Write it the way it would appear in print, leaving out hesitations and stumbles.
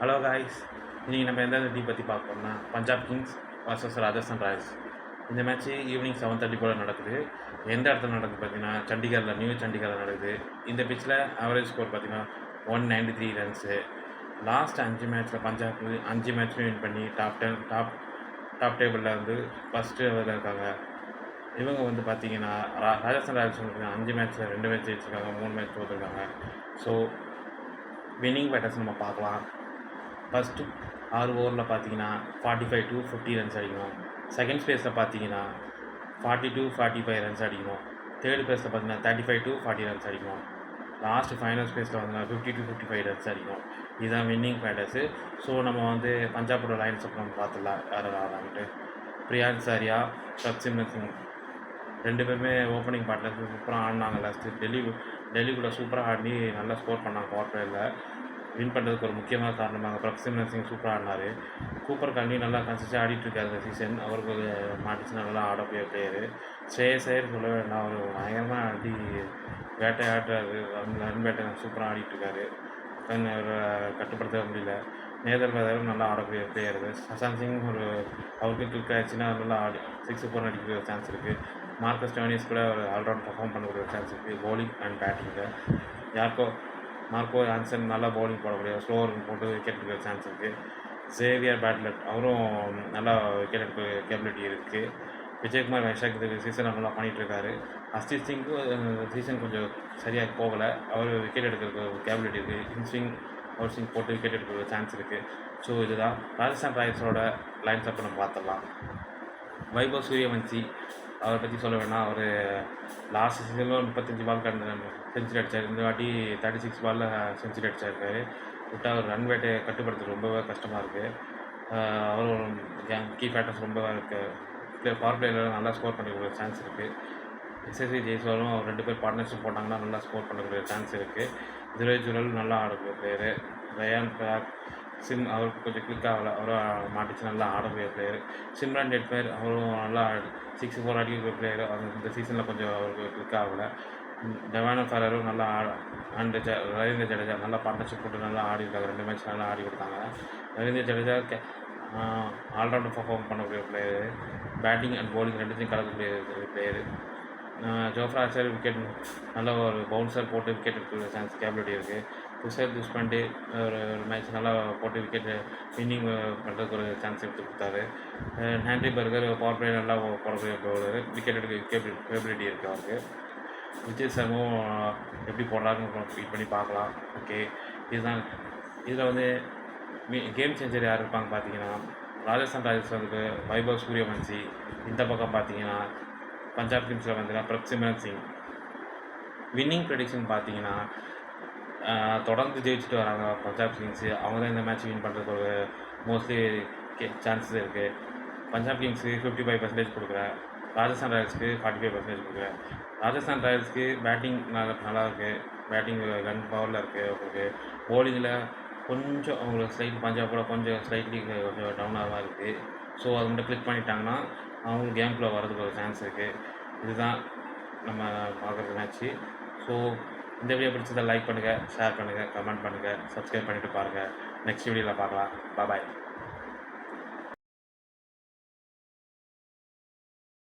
Hello guys, இன்றைக்கி நம்ம எந்த டீம் பற்றி பார்க்கணும்னா Punjab Kings versus Rajasthan Royals. இந்த மேட்ச்சு ஈவினிங் 7:30 போல் நடக்குது. எந்த இடத்துல நடக்குது பார்த்தீங்கன்னா சண்டிகரில், நியூ சண்டிகரில் நடக்குது. இந்த பிச்சில் ஆவரேஜ் ஸ்கோர் பார்த்தீங்கன்னா 193 ரன்ஸு. லாஸ்ட் 5 மேட்ச்சில் பஞ்சாப் 5 மேட்ச்சுமே வின் பண்ணி டாப் டேபிளில் வந்து ஃபஸ்ட்டு இதில் இருக்காங்க. இவங்க வந்து பார்த்தீங்கன்னா ராஜஸ்தான் ராயல்ஸ் 5 மேட்ச்சில் 2 மேட்ச் ஜெயிச்சிருக்காங்க, 3 மேட்ச் தோற்றுருக்காங்க. ஸோ வின்னிங் பேட்டர்ஸ் நம்ம பார்க்கலாம். ஃபஸ்ட்டு 6 ஓவரில் பார்த்தீங்கன்னா 45 to 50 ரன்ஸ் அடிக்கணும். செகண்ட் ஸ்பேஸில் பார்த்தீங்கன்னா 40 to 45 ரன்ஸ் அடிக்கணும். தேர்ட் ஸ்பேஸில் பார்த்தீங்கன்னா 35 to 40 ரன்ஸ் அடிக்கணும். லாஸ்ட் ஃபைனல் ஸ்பேஸில் வந்து 50 to 55 ரன்ஸ் அடிக்கணும். இதுதான் வின்னிங் பேட்டர்ஸு. ஸோ நம்ம வந்து பஞ்சாபோட லைன்ஸ் அப் நம்ம பார்த்துடலாம் யார் ஆடான்ட்டு. பிரியான்க் சாரியா, பிரப்சிம்ரன் சிங் 2 பேருமே ஓப்பனிங் பார்ட்னர்ஸ் சூப்பராக ஆடினாங்க. லாஸ்ட்டு டெல்லி கூட சூப்பராக ஆடி நல்லா ஸ்கோர் பண்ணாங்க. பவர் பிளேயில் வின் பண்ணுறதுக்கு ஒரு முக்கியமான காரணமாக பிரப்சிம்ரன் சிங் சூப்பராக ஆடினார். கூப்பர் கண்டி நல்லா கன்சிஸ்டாக ஆடிட்டுருக்காரு இந்த சீசன். அவருக்கு மாட்டிச்சுன்னா நல்லா ஆடக்கூடிய பிளேயரு. ஸ்ரேயஸ் ஐயர் சொல்ல வேண்டாம், அவர் பயங்கரமாக ஆடி வேட்டையாடுறாரு. ரன் வேட்டை சூப்பராக ஆடிட்டுருக்காரு. அவரை கட்டுப்படுத்த முடியல. நேதர்வேதரும் நல்லா ஆடக்கூடிய பிளேயர். சசாந்த் சிங் அவருக்கு கிளிக் ஆகிடுச்சுன்னா நல்லா 6 4 அடிக்கிற ஒரு சான்ஸ் இருக்குது. மார்க்கஸ் ஸ்டோனிஸ் கூட ஒரு ஆல்ரவுண்ட் பர்ஃபார்ம் பண்ணக்கூடிய ஒரு சான்ஸ் இருக்குது பவுலிங் அண்ட் பேட்டிங்கில். மார்க்கோ ஆன்சன் நல்லா பவுலிங் போடக்கூடிய ஸ்லோவர் போட்டு விக்கெட் எடுக்கிற சான்ஸ் இருக்குது. சேவியர் பேட்லெட் அவரும் நல்லா விக்கெட் எடுக்கிற கேபிலிட்டி இருக்குது. விஜயகுமார் வைஷாக் இந்த சீசன் நல்லா பண்ணிகிட்ருக்காரு. அஸ்தித் சிங்க்கு சீசன் கொஞ்சம் சரியாக போகலை. அவர் விக்கெட் எடுக்கிற கேபிலிட்டி இருக்குது. இன்ஸ்விங் அவுட் ஸ்விங் போட்டு விக்கெட் எடுக்கிற சான்ஸ் இருக்குது. ஸோ இதுதான் ராஜஸ்தான் ராயல்ஸோட லைன்ஸ் அப்போ நம்ம பார்த்துடலாம். வைபவ் சூரியவன்சி அவரை பற்றி சொல்ல வேணாம். அவர் லாஸ்ட் சீசனில் 35 பால் செஞ்சுரி அடித்தார். இந்த வாட்டி 36 பாலில் செஞ்சுரி அடித்தாருக்காரு. விட்டால் அவர் ரன் வேட்டை கட்டுப்படுத்துறது ரொம்பவே கஷ்டமாக இருக்குது. அவரும் கீ ஃபேக்டர்ஸ் ரொம்ப இருக்குது. பவர் பிளேயரில் நல்லா ஸ்கோர் பண்ணக்கூடிய சான்ஸ் இருக்குது. எஸ்எஸ்சி ஜெய்ஸ்வாலும் அவர் 2 பேர் பார்ட்னர்ஷிப் போட்டாங்கன்னா நல்லா ஸ்கோர் பண்ணக்கூடிய சான்ஸ் இருக்குது. ஜுரல் நல்லா ஆடக்கூடிய பிளேயரு. ரயான் பராக் அவருக்கு கொஞ்சம் கிளிக் ஆகலை. அவரும் மாட்டிச்சு நல்லா ஆடக்கூடிய பிளேயர். சிம்ரன் டெட்மேர் அவரும் நல்லா 6 4 அடிக்கக்கூடிய பிளேயர். இந்த சீசனில் கொஞ்சம் அவருக்கு கிளிக் ஆகலை. டெவானோ ஃபெரரும் நல்லா அண்டு ரவீந்திர ஜடேஜா நல்லா பார்ட்னர்ஷிப் போட்டு நல்லா ஆடிருக்காங்க. 2 மேட்ச் நல்லா ஆடி கொடுத்தாங்க. ரவீந்திர ஜடேஜா ஆல்ரவுண்டர் பர்ஃபார்ம் பண்ணக்கூடிய பிளேயரு. பேட்டிங் அண்ட் பவுலிங் ரெண்டுத்தையும் கலக்கக்கூடிய பிளேயரு. ஜோஃப்ரா ஆர்ச்சர் விக்கெட் நல்லா ஒரு பவுன்சர் போட்டு விக்கெட் எடுக்கிற சான்ஸ் கேபிலிட்டி இருக்குது. துஷார் துஷ்பண்டே ஒரு மேட்ச் நல்லா போட்டு விக்கெட் வின்னிங் பண்ணுறதுக்கு ஒரு சான்ஸ் எடுத்து கொடுத்தாரு. ஹேண்ட்ரி பர்கர் பவர் பிளே நல்லா போடக்கூடிய பவுலர். விக்கெட் எடுக்க கேபிலிட்டி இருக்குது அவருக்கு. விஜய் சர்மாவும் எப்படி போடுறாருன்னு ஃபீட் பண்ணி பார்க்கலாம். ஓகே, இதுதான் இதில் வந்து கேம் சேஞ்சர் யார் இருப்பாங்க பார்த்தீங்கன்னா ராஜஸ்தான் ராயல்ஸ் வந்து வைபவ் சூரியவன்சி. இந்த பக்கம் பார்த்தீங்கன்னா பஞ்சாப் கிங்ஸில் வந்து பிரப்சிம்ரன் சிங். வின்னிங் ப்ரெடிக்ஷன் பார்த்தீங்கன்னா தொடர்ந்து ஜெயிச்சுட்டு வராங்க பஞ்சாப் கிங்ஸு. அவங்க தான் இந்த மேட்ச் வின் பண்ணுறதுக்கு ஒரு மோஸ்ட்லி சான்சஸ் இருக்குது. பஞ்சாப் கிங்ஸுக்கு 55% கொடுக்குறேன். ராஜஸ்தான் ராயல்ஸ்க்கு 45% கொடுக்குறேன். ராஜஸ்தான் ராயல்ஸ்க்கு பேட்டிங் நல்லா இருக்குது. பேட்டிங் கன் பவரில் இருக்குது. அவங்களுக்கு பவுலிங்கில் கொஞ்சம் அவங்களுக்கு பஞ்சாபோட கொஞ்சம் ஸ்லைட்லி கொஞ்சம் டவுனாக இருக்குது. ஸோ அது மட்டும் கிளிக் பண்ணிட்டாங்கன்னா அவங்களுக்கு கேம்குள்ளே வரதுக்கு ஒரு சான்ஸ் இருக்குது. இதுதான் நம்ம பார்க்குற மேட்ச்சு. ஸோ இந்த வீடியோ பிடிச்சதை லைக் பண்ணுங்கள், ஷேர் பண்ணுங்கள், கமெண்ட் பண்ணுங்கள், சப்ஸ்கிரைப் பண்ணிவிட்டு பாருங்கள். நெக்ஸ்ட் வீடியோவில் பார்க்கலாம். பாய்.